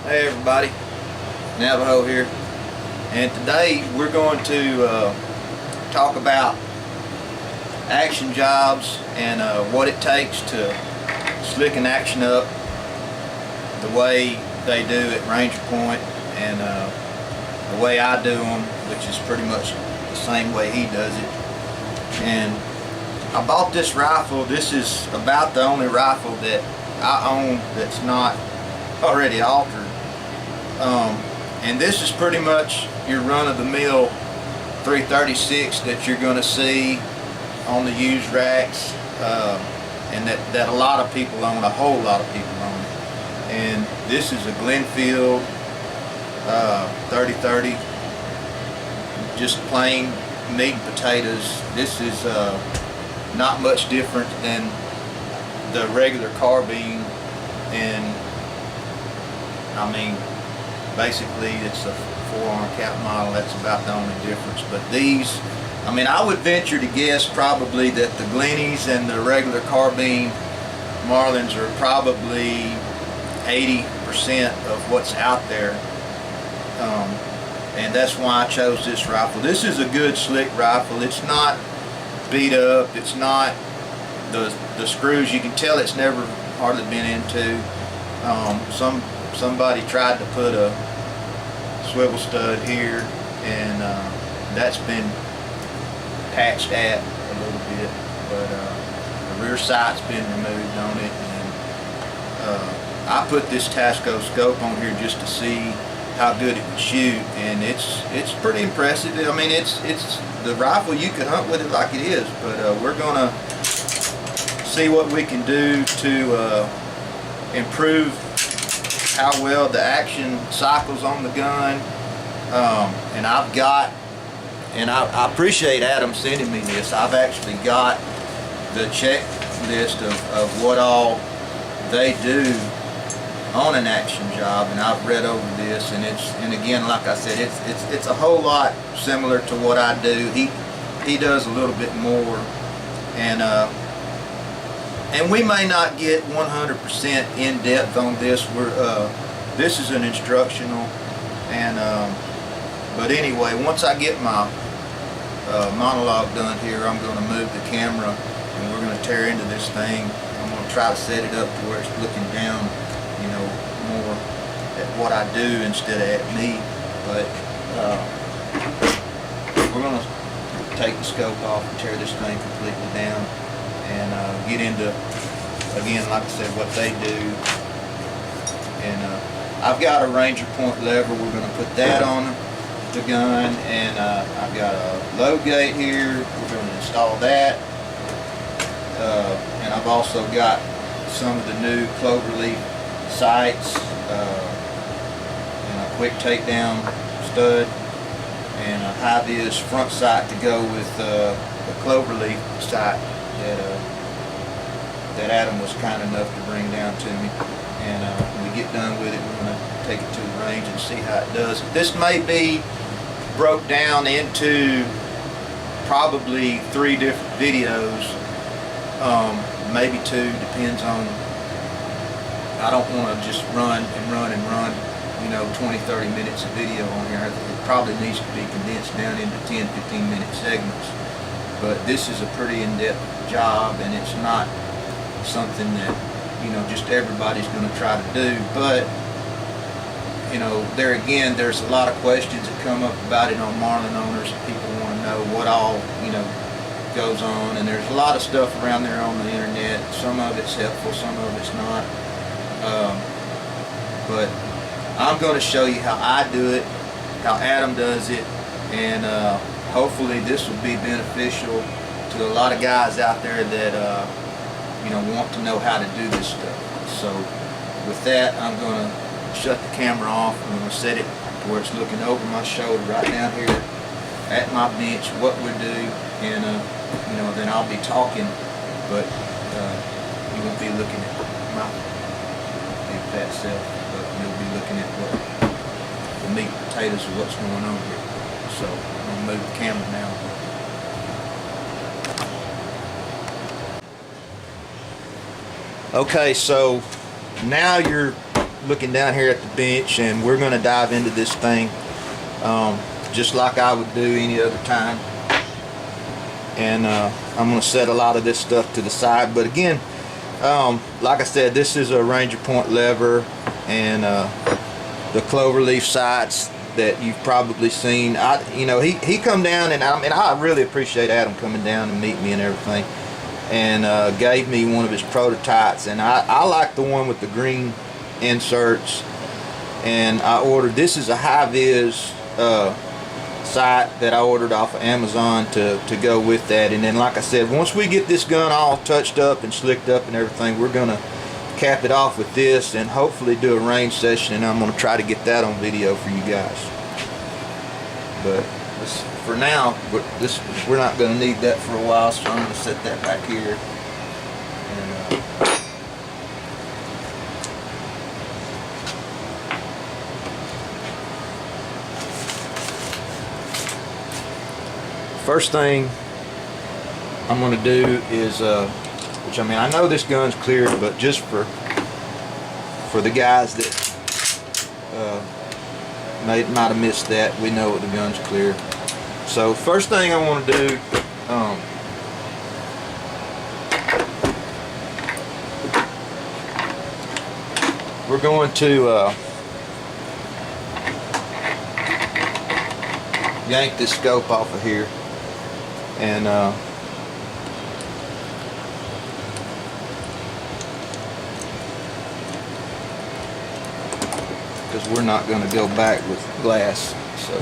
Hey everybody, Navajo here, and today we're going to talk about action jobs and what it takes to slick an action up the way they do at Ranger Point and the way I do them, which is pretty much the same way he does it. And I bought this rifle. This is about the only rifle that I own that's not already altered. And this is pretty much your run-of-the-mill 336 that you're going to see on the used racks, and that a lot of people own, a whole lot of people own. And this is a Glenfield 3030, just plain meat and potatoes. This is not much different than the regular carbine, and I mean, basically it's a 4-arm cap model. That's about the only difference. But these, I mean, I would venture to guess probably that the Glennies and the regular carbine Marlins are probably 80% of what's out there, and that's why I chose this rifle. This is a good slick rifle. It's not beat up. It's not the screws. You can tell it's never hardly been into. Somebody tried to put a swivel stud here, and that's been patched at a little bit, but the rear sight's been removed on it. And I put this Tasco scope on here just to see how good it would shoot, and it's pretty impressive. I mean, it's the rifle, you can hunt with it like it is, but we're gonna see what we can do to improve how well the action cycles on the gun. And I've got, and I appreciate Adam sending me this. I've actually got the checklist of what all they do on an action job, and I've read over this, and again, like I said, it's a whole lot similar to what I do. He does a little bit more, and we may not get 100% in depth on this. This is an instructional, and but anyway, once I get my monologue done here, I'm going to move the camera, and we're going to tear into this thing. I'm going to try to set it up to where it's looking down, you know, more at what I do instead of at me. But we're going to take the scope off and tear this thing completely down, and get into, again, like I said, what they do. And I've got a Ranger Point lever. We're going to put that on the gun, and I've got a load gate here. We're going to install that, and I've also got some of the new cloverleaf sights, and a quick takedown stud, and a high-vis front sight to go with the cloverleaf sight that Adam was kind enough to bring down to me. And when we get done with it, we're going to take it to the range and see how it does. This may be broke down into probably 3 different videos, maybe 2, depends on. I don't want to just run, you know, 20-30 minutes of video on here. It probably needs to be condensed down into 10-15 minute segments. But this is a pretty in-depth job, and it's not something that, you know, just everybody's going to try to do. But, you know, there again, there's a lot of questions that come up about it on Marlin owners. People want to know what all, you know, goes on, and there's a lot of stuff around there on the internet. Some of it's helpful, some of it's not. But I'm going to show you how I do it, how Adam does it, and hopefully this will be beneficial to a lot of guys out there that you know, want to know how to do this stuff. So with that, I'm going to shut the camera off. I'm going to set it where it's looking over my shoulder right down here at my bench, what we do, and you know, then I'll be talking, but you won't be looking at my big fat self, but you'll be looking at what the meat and potatoes of what's going on here. So I'm going to move the camera now. Okay, so now you're looking down here at the bench, and we're going to dive into this thing just like I would do any other time. And I'm going to set a lot of this stuff to the side. But again, like I said, this is a Ranger Point lever and the cloverleaf sights that you've probably seen. He come down, and I really appreciate Adam coming down and meeting me and everything, and gave me one of his prototypes. And I like the one with the green inserts, and I ordered, this is a high-vis sight that I ordered off of Amazon to go with that. And then, like I said, once we get this gun all touched up and slicked up and everything, we're gonna cap it off with this and hopefully do a range session, and I'm gonna try to get that on video for you guys. But for now, we're not gonna need that for a while, so I'm gonna set that back here. And, first thing I'm going to do is, which I know this gun's cleared, but just for the guys that might have missed that, we know the gun's clear. So first thing I want to do, we're going to yank this scope off of here. And because we're not going to go back with glass, so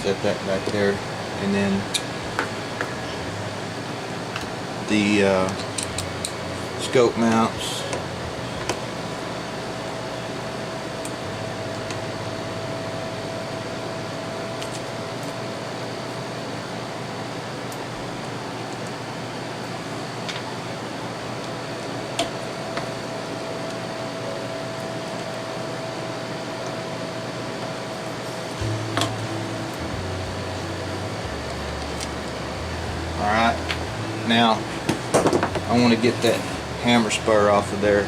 set that back there. And then the scope mounts. Alright, now I want to get that hammer spur off of there.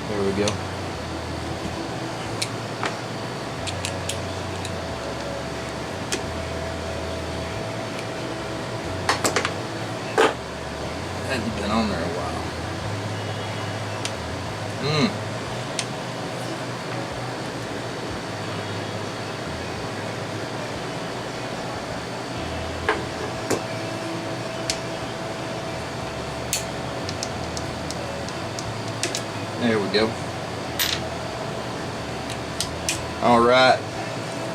There we go. Hadn't been on there a while. There we go. Alright,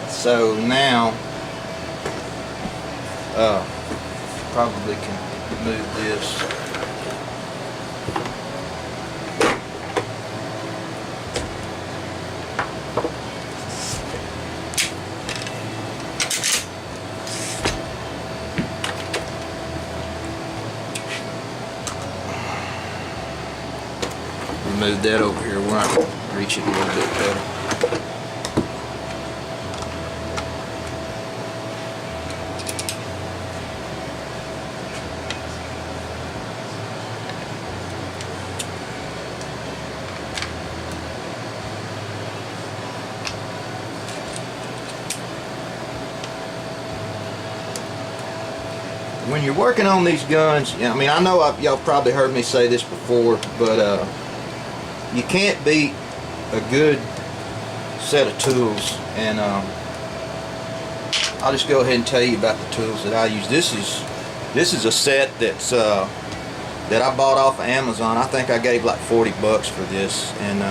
so now probably can move this. Move that over here where I can reach it a little bit better. When you're working on these guns, I know y'all probably heard me say this before, but you can't beat a good set of tools. And I'll just go ahead and tell you about the tools that I use. This is a set that's that I bought off of Amazon. I think I gave like 40 bucks for this, and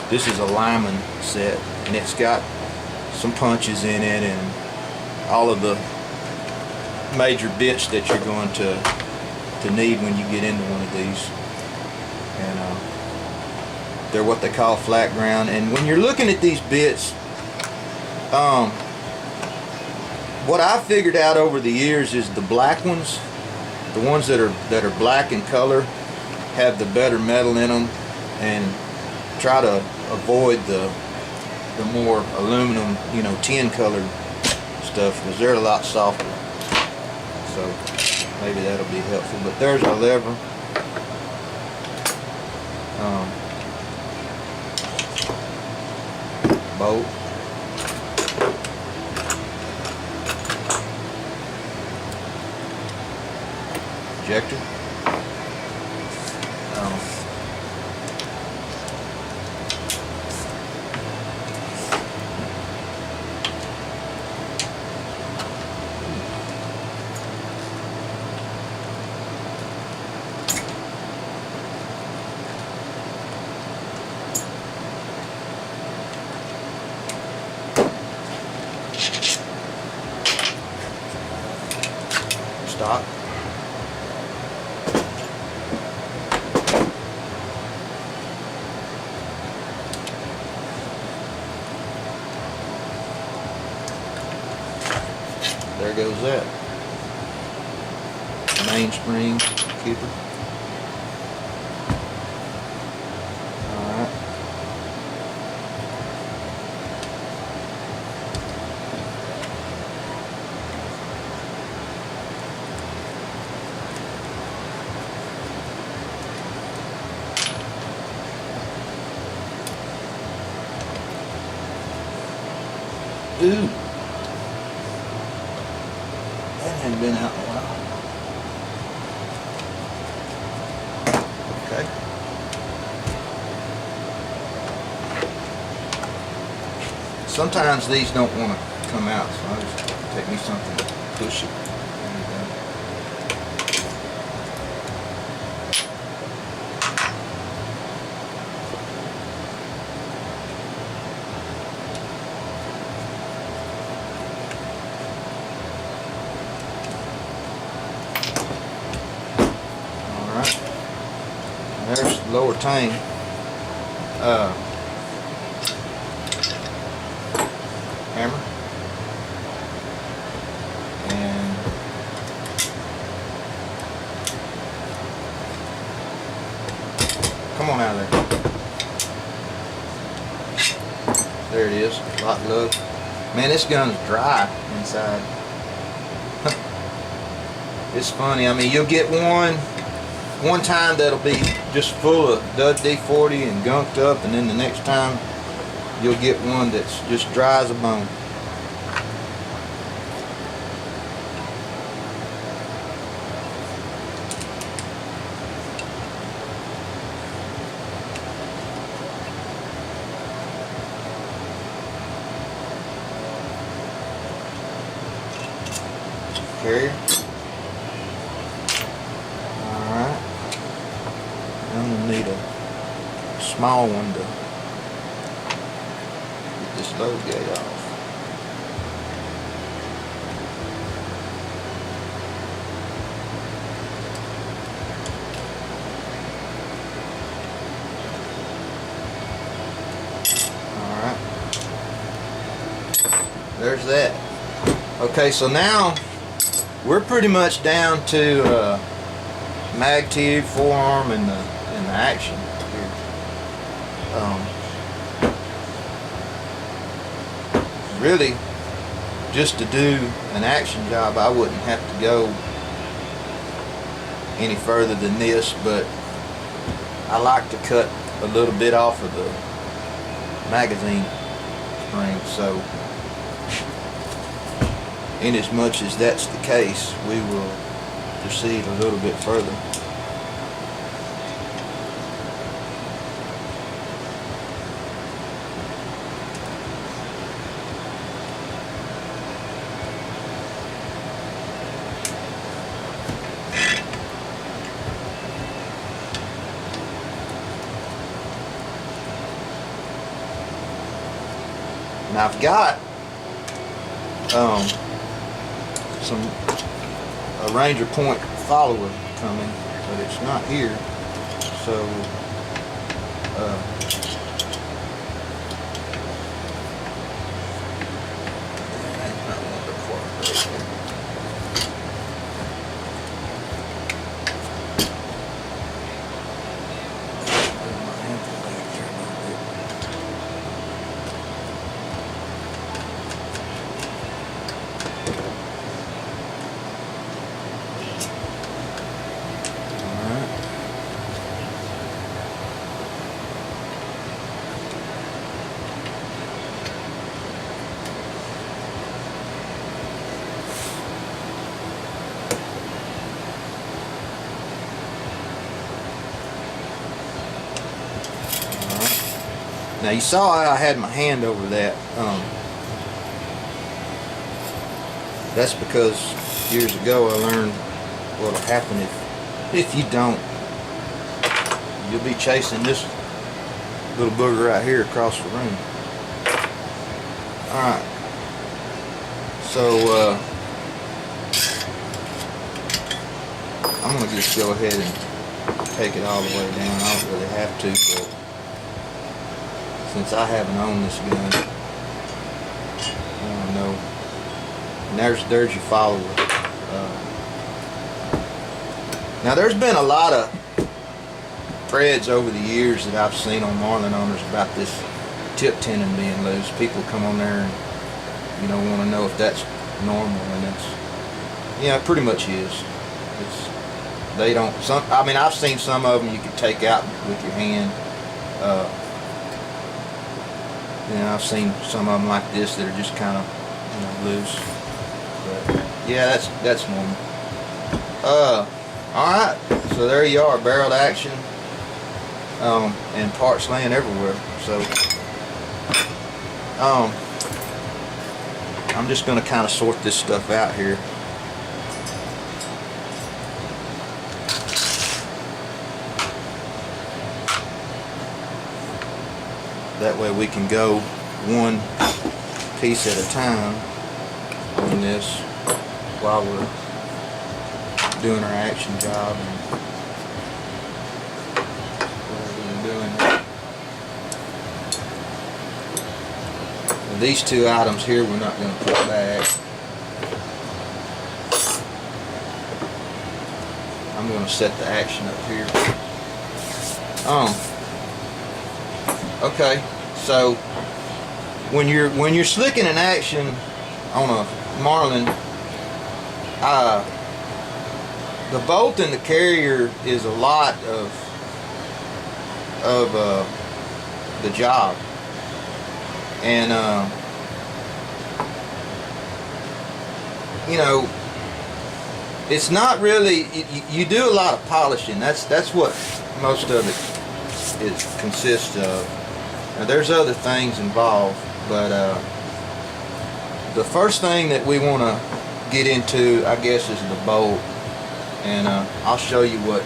this is a lineman set, and it's got some punches in it and all of the major bits that you're going to need when you get into one of these. And they're what they call flat ground. And when you're looking at these bits, what I figured out over the years is the black ones, the ones that are black in color, have the better metal in them, and try to avoid the more aluminum, tin colored stuff because they're a lot softer. So maybe that'll be helpful. But there's our lever. Bolt. Ejector. Stop. There goes that mainspring keeper. Alright. Ooh. That hadn't been out in a while. Okay. Sometimes these don't want to come out, so I'll just take me something to push it. There you go. There's the lower tank. Hammer. And come on out of there. There it is. Lock lug. Man, this gun's dry inside. It's funny. I mean, you'll get one time that'll be just full of WD-40 and gunked up, and then the next time you'll get one that's just dry as a bone. Carrier. Alright. I'm going to need a small one to get this load gate off. Alright. There's that. Okay, so now we're pretty much down to mag tube, forearm, and the action here. Really, just to do an action job, I wouldn't have to go any further than this, but I like to cut a little bit off of the magazine spring, so in as much as that's the case, we will proceed a little bit further. Now I've got a Ranger Point follower coming, but it's not here, so Now you saw I had my hand over that. That's because years ago I learned what'll happen if you don't. You'll be chasing this little booger right here across the room. Alright. So I'm going to just go ahead and take it all the way down. I don't really have to, but since I haven't owned this gun, I don't know. And there's your follower. Now there's been a lot of threads over the years that I've seen on Marlin owners about this tip tenon being loose. People come on there and want to know if that's normal, and it pretty much is. They don't. I mean, I've seen some of them you can take out with your hand. I've seen some of them like this that are just kind of loose. But yeah, that's normal. All right. So there you are, barreled action, and parts laying everywhere. So I'm just going to kind of sort this stuff out here. That way we can go one piece at a time on this while we're doing our action job and whatever we're doing. And these two items here we're not going to put back. I'm going to set the action up here. Okay, so when you're slicking an action on a Marlin, the bolt in the carrier is a lot of the job, and it's not really. You do a lot of polishing. That's what most of it consists of. Now, there's other things involved, but the first thing that we want to get into, I guess, is the bolt, and I'll show you what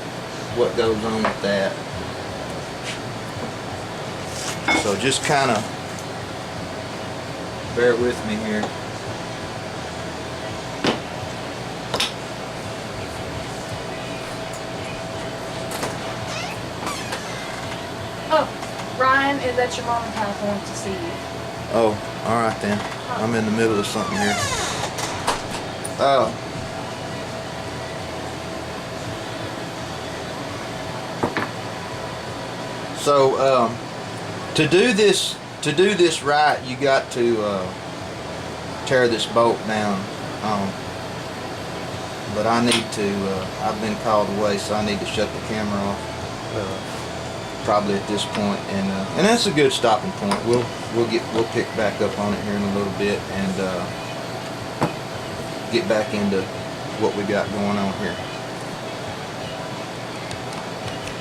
goes on with that. So just kind of bear with me here. Ryan is at your mom's house, wants to see you. Oh, alright then. I'm in the middle of something here. So to do this right, you got to tear this bolt down. But I need to. I've been called away, so I need to shut the camera off. Probably at this point, and that's a good stopping point. We'll pick back up on it here in a little bit and get back into what we got going on here.